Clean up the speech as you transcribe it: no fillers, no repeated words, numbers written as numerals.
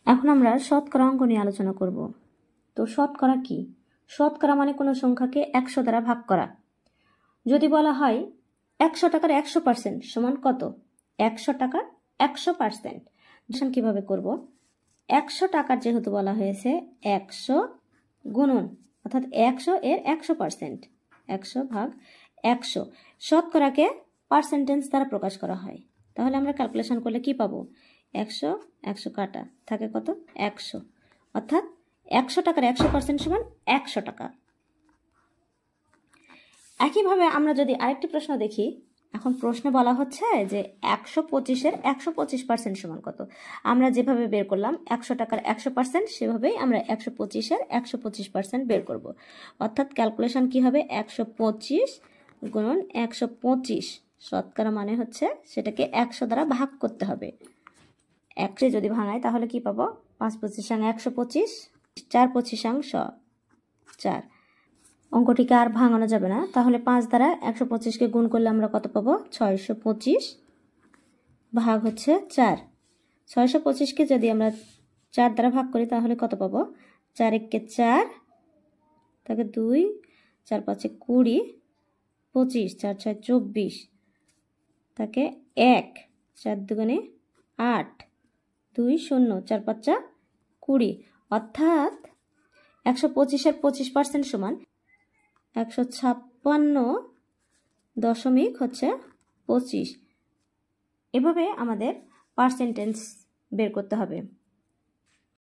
এখন আমরা শতকরা অঙ্ক নিয়ে আলোচনা করব। তো শতকরা কি? শতকরা মানে কোনো সংখ্যাকে 100 দ্বারা ভাগ করা। যদি বলা হয় 100 টাকার 100% সমান কত? 100 টাকার 100% কিভাবে করব? 100 টাকার যেহেতু বলা হয়েছে 100 গুণন, অর্থাৎ 100 এর 100%, 100 ভাগ 100। শতকরাকে পার্সেন্টেজ দ্বারা প্রকাশ করা হয়। তাহলে আমরা ক্যালকুলেশন করলে কি পাবো? 100 100 কাটা থাকে কত? 100, অর্থাৎ 100 টাকার 100% সমান 100 টাকা। একইভাবে আমরা যদি আরেকটি প্রশ্ন দেখি, এখন প্রশ্নে বলা হচ্ছে যে 125-এর 125% সমান কত? আমরা যেভাবে বের করলাম 100 টাকার 100%, সেভাবেই আমরা 125-এর 125% বের করব। অর্থাৎ ক্যালকুলেশন কি হবে? 125 গুণন 125। শতকরা মানে হচ্ছে সেটাকে 100 দ্বারা ভাগ করতে হবে। 100 যদি ভাঙাই তাহলে কি পাবো? 5-25 125, 4-25 4। অঙ্কটিকে আর ভাঙানো যাবে না, তাহলে 5 দ্বারা 125-কে গুণ করলে আমরা কত পাবো? 625 ভাগ হচ্ছে 4। 625-কে যদি আমরা 4 দ্বারা ভাগ করি তাহলে কত পাবো? 4 1 4, তাকে 2, 4 5 20, 25, 4 6 24, তাকে 1, 4 2 8, 2 0, 4 5 20। অর্থাৎ 125-এর 25% সমান 156.25। এভাবে আমাদের পার্সেন্টেজ বের করতে হবে।